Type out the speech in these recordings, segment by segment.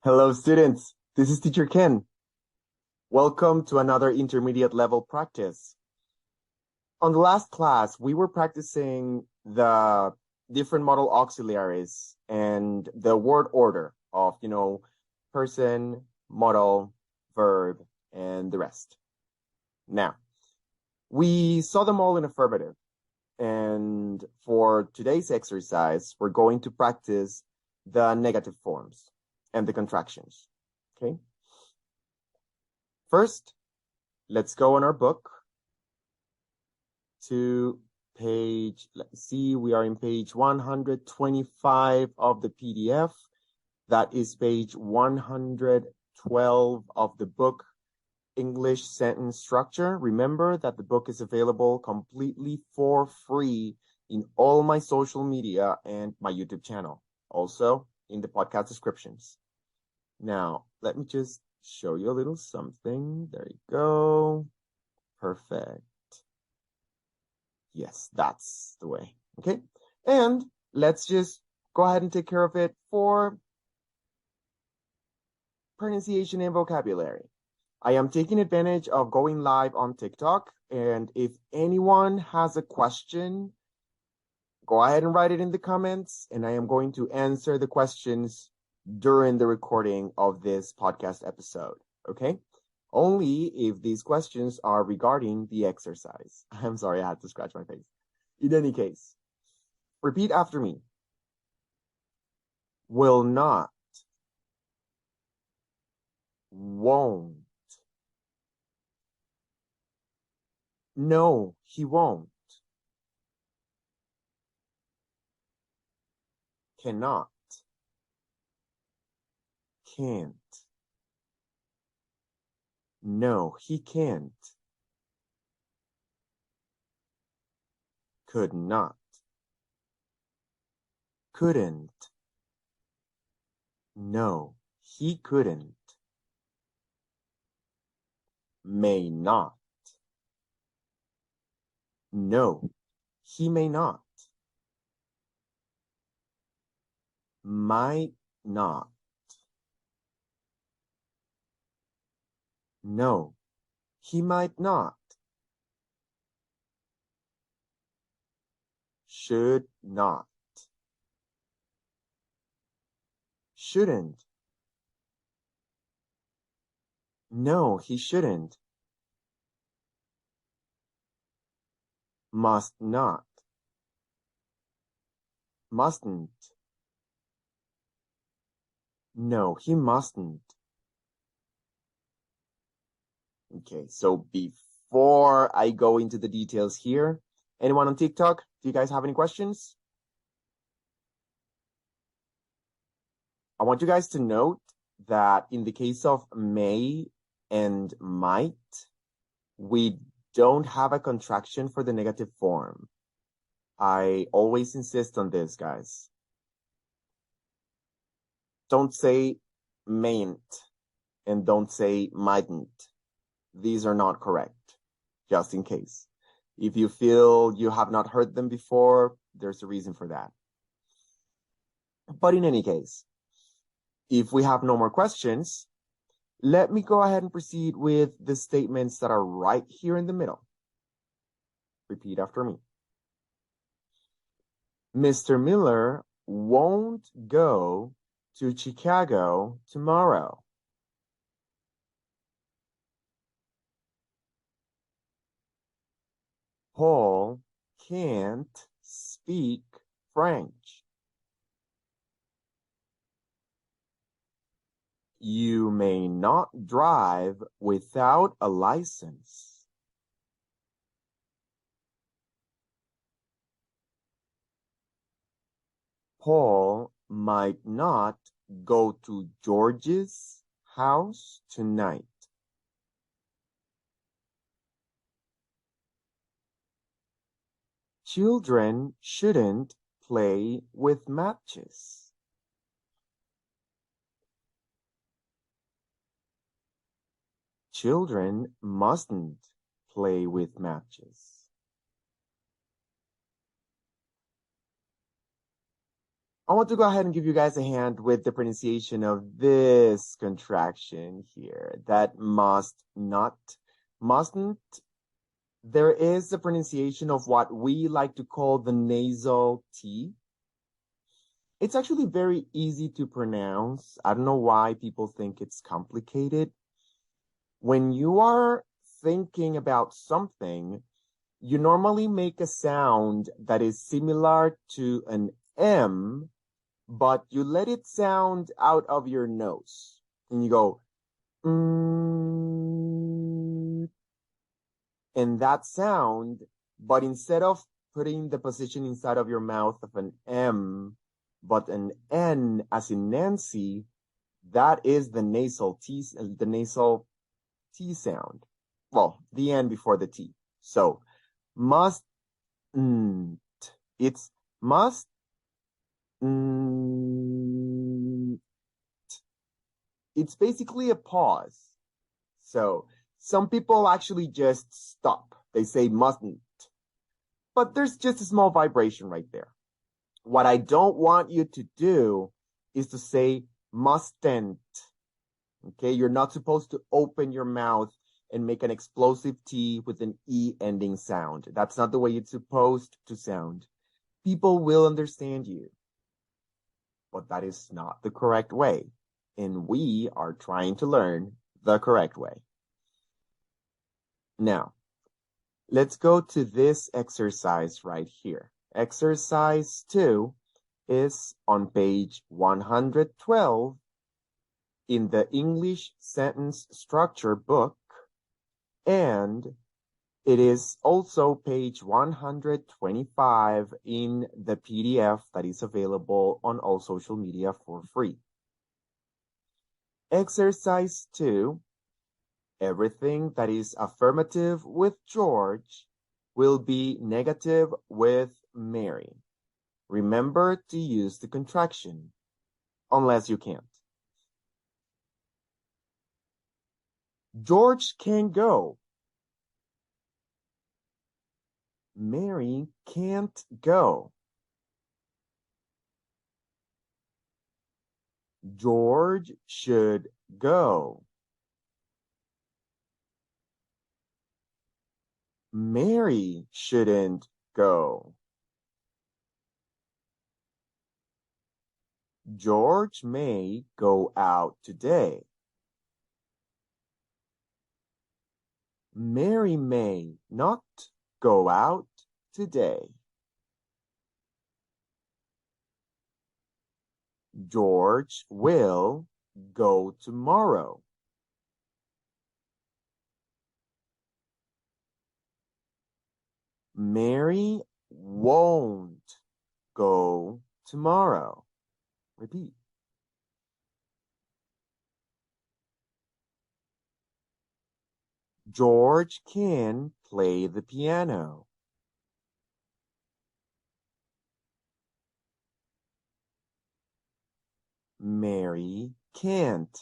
Hello, students. This is teacher Ken. Welcome to another intermediate level practice. On the last class, we were practicing the different modal auxiliaries and the word order of, person, modal, verb, and the rest. Now, we saw them all in affirmative. And for today's exercise, we're going to practice the negative forms and the contractions. Okay? First, let's go on our book to page, let's see, we are in page 125 of the PDF. That is page 112 of the book, English Sentence Structure. Remember that the book is available completely for free in all my social media and my YouTube channel. Also in the podcast descriptions. Now, let me just show you a little something. There you go. Perfect. Yes, that's the way. Okay. And let's just go ahead and take care of it for pronunciation and vocabulary. I am taking advantage of going live on TikTok. And if anyone has a question, go ahead and write it in the comments. And I am going to answer the questions during the recording of this podcast episode. Okay? Only if these questions are regarding the exercise. I'm sorry, I had to scratch my face. In any case, repeat after me. Will not. Won't. No, he won't. Cannot. Can't. No, he can't. Could not. Couldn't. No, he couldn't. May not. No, he may not. Might not. No, he might not. Should not. Shouldn't. No, he shouldn't. Must not. Mustn't. No, he mustn't. Okay, so before I go into the details here, anyone on TikTok, do you guys have any questions? I want you guys to note that in the case of may and might, we don't have a contraction for the negative form. I always insist on this, guys. Don't say mayn't and don't say mightn't. These are not correct, just in case. If you feel you have not heard them before, there's a reason for that. But in any case, if we have no more questions, let me go ahead and proceed with the statements that are right here in the middle. Repeat after me. Mr. Miller won't go to Chicago tomorrow. Paul can't speak French. You may not drive without a license. Paul might not go to George's house tonight. Children shouldn't play with matches. Children mustn't play with matches. I want to go ahead and give you guys a hand with the pronunciation of this contraction here. That must not, mustn't. There is a pronunciation of what we like to call the nasal T. It's actually very easy to pronounce. I don't know why people think it's complicated. When you are thinking about something, you normally make a sound that is similar to an M, but you let it sound out of your nose. And you go, and that sound, but instead of putting the position inside of your mouth of an M, but an N as in Nancy, that is the nasal T sound. Well, the N before the T. So, must, it's must, it's basically a pause. So, some people actually just stop. They say mustn't. But there's just a small vibration right there. What I don't want you to do is to say mustn't. Okay, you're not supposed to open your mouth and make an explosive T with an E ending sound. That's not the way it's supposed to sound. People will understand you. But that is not the correct way. And we are trying to learn the correct way. Now, let's go to this exercise right here. Exercise 2 is on page 112 in the English Sentence Structure book, and it is also page 125 in the PDF that is available on all social media for free. Exercise 2, everything that is affirmative with George will be negative with Mary. Remember to use the contraction, unless you can't. George can go. Mary can't go. George should go. Mary shouldn't go. George may go out today. Mary may not go out today. George will go tomorrow. Mary won't go tomorrow. Repeat. George can play the piano. Mary can't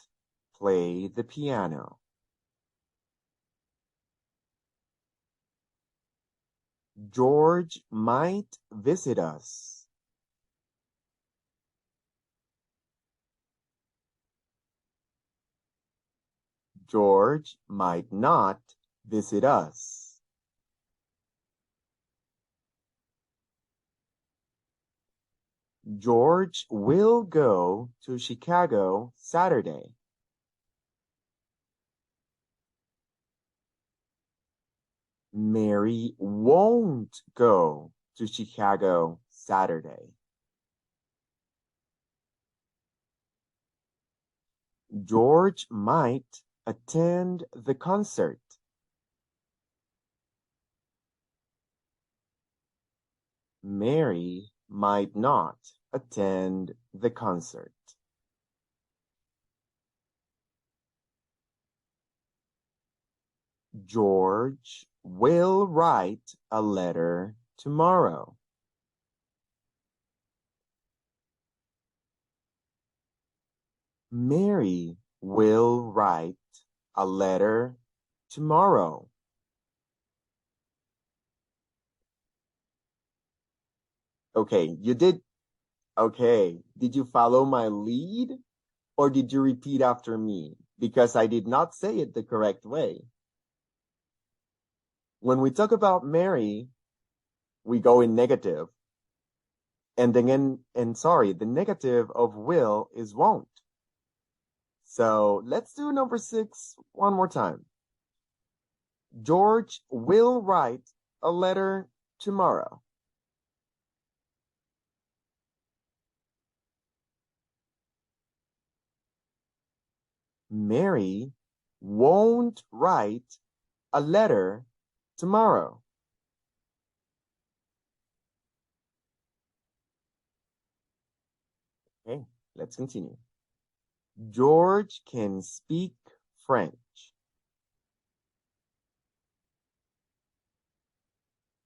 play the piano. George might visit us. George might not visit us. George will go to Chicago Saturday. Mary won't go to Chicago Saturday. George might attend the concert. Mary might not attend the concert. George will write a letter tomorrow. Mary will write a letter tomorrow. Okay, you did Okay, did you follow my lead or did you repeat after me? Because I did not say it the correct way. When we talk about Mary, we go in negative. And then, the negative of will is won't. So let's do number 6 one more time. George will write a letter tomorrow. Mary won't write a letter tomorrow. Okay, let's continue. George can speak French.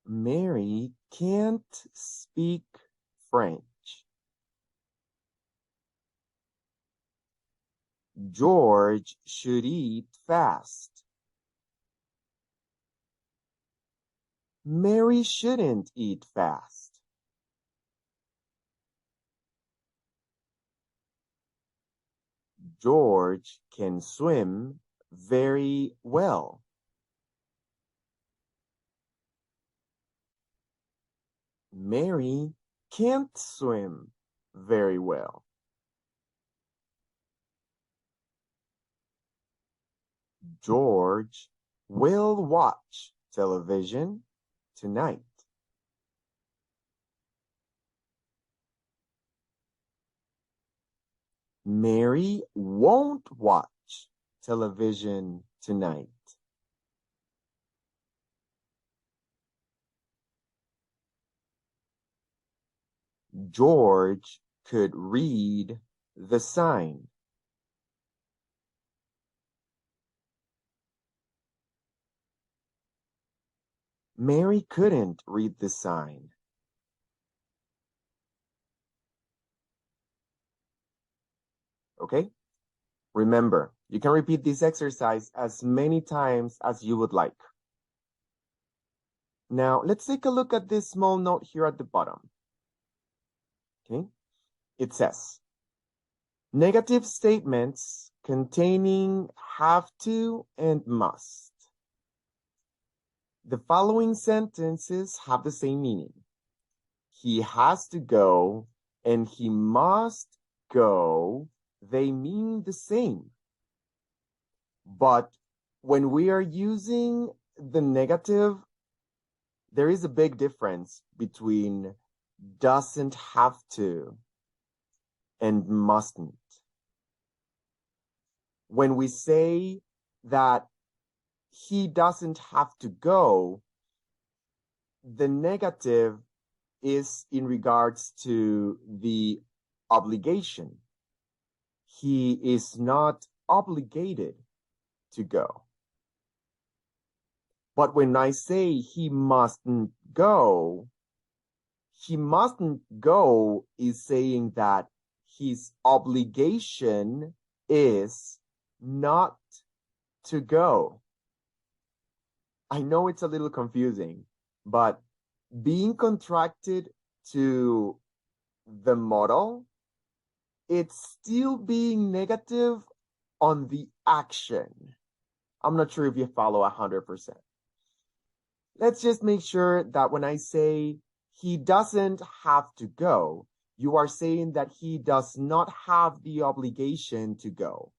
Mary can't speak French. George should eat fast. Mary shouldn't eat fast. George can swim very well. Mary can't swim very well. George will watch television tonight. Mary won't watch television tonight. George could read the sign. Mary couldn't read the sign. Okay? Remember, you can repeat this exercise as many times as you would like. Now, let's take a look at this small note here at the bottom. Okay? It says, negative statements containing have to and must. The following sentences have the same meaning. He has to go and he must go. They mean the same. But when we are using the negative, there is a big difference between doesn't have to and mustn't. When we say that he doesn't have to go, the negative is in regards to the obligation. He is not obligated to go. But when I say he mustn't go is saying that his obligation is not to go. I know it's a little confusing, but being contracted to the modal, it's still being negative on the action. I'm not sure if you follow 100%. Let's just make sure that when I say he doesn't have to go, you are saying that he does not have the obligation to go.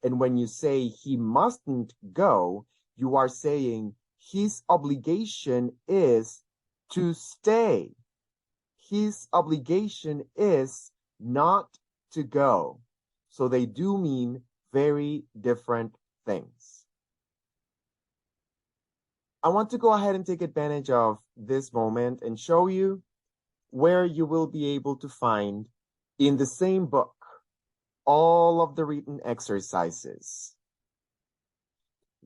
And when you say he mustn't go, you are saying his obligation is to stay. His obligation is not to go. So they do mean very different things. I want to go ahead and take advantage of this moment and show you where you will be able to find in the same book all of the written exercises.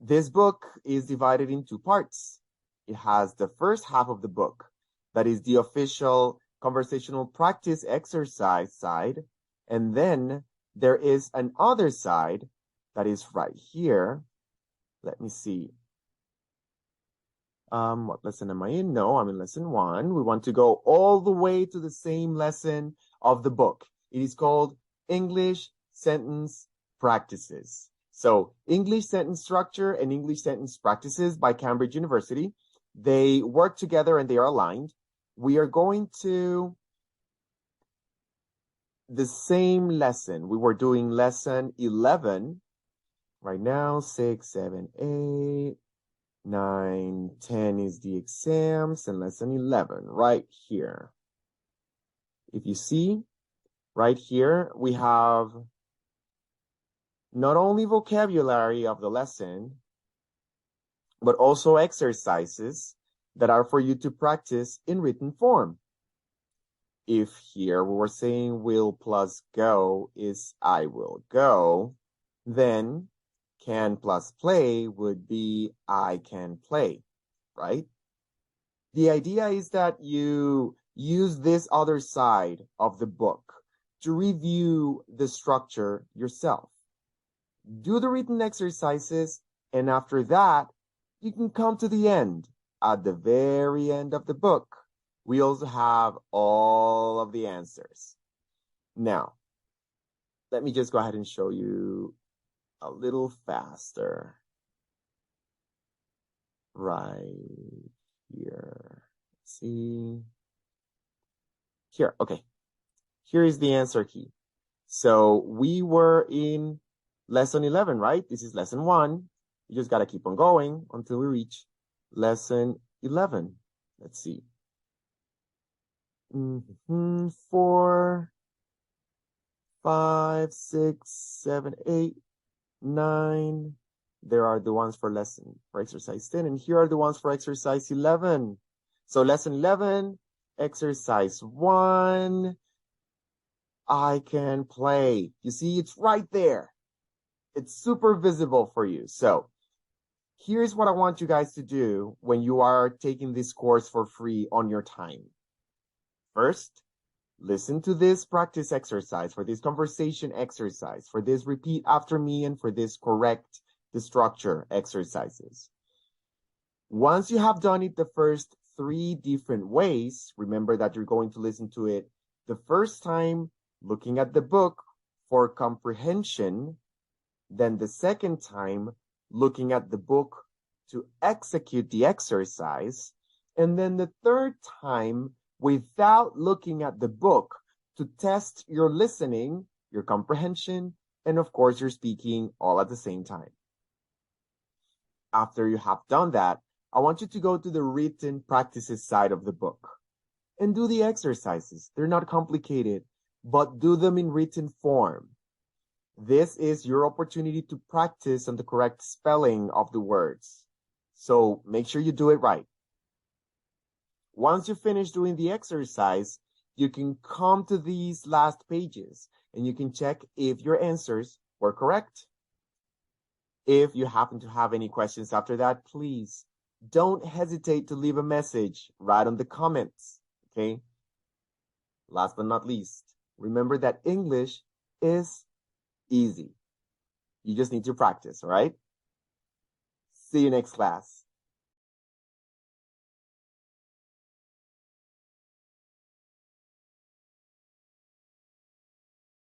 This book is divided in 2 parts. It has the first half of the book, that is the official conversational practice exercise side, and then there is another side that is right here. Let me see. What lesson am I in? No, I'm in lesson 1. We want to go all the way to the same lesson of the book. It is called English Sentence Practices. So English Sentence Structure and English Sentence Practices by Cambridge University. They work together and they are aligned. We are going to the same lesson. We were doing lesson 11. Right now, 6, 7, 8, 9, 10 is the exams, and lesson 11 right here. If you see, right here, we have not only vocabulary of the lesson, but also exercises that are for you to practice in written form. If here we were saying will plus go is I will go, then can plus play would be I can play, right? The idea is that you use this other side of the book to review the structure yourself. Do the written exercises, and after that, you can come to the end. At the very end of the book, we also have all of the answers. Now, let me just go ahead and show you a little faster. Right here. See? Here, okay. Here is the answer key. So we were in lesson 11, right? This is lesson 1. You just got to keep on going until we reach lesson 11. Let's see. 4, 5, 6, 7, 8, 9. There are the ones for exercise 10, and here are the ones for exercise 11. So lesson 11, exercise 1, I can play. You see, it's right there. It's super visible for you. So here's what I want you guys to do when you are taking this course for free on your time. First, listen to this practice exercise, for this conversation exercise, for this repeat after me, and for this correct the structure exercises. Once you have done it the first 3 different ways, remember that you're going to listen to it the first time looking at the book for comprehension, then the second time looking at the book to execute the exercise, and then the third time without looking at the book to test your listening, your comprehension, and of course your speaking all at the same time. After you have done that, I want you to go to the written practices side of the book and do the exercises. They're not complicated, but do them in written form. This is your opportunity to practice on the correct spelling of the words. So make sure you do it right. Once you finish doing the exercise, you can come to these last pages and you can check if your answers were correct. If you happen to have any questions after that, please don't hesitate to leave a message right on the comments, okay? Last but not least, remember that English is easy. You just need to practice, all right? See you next class.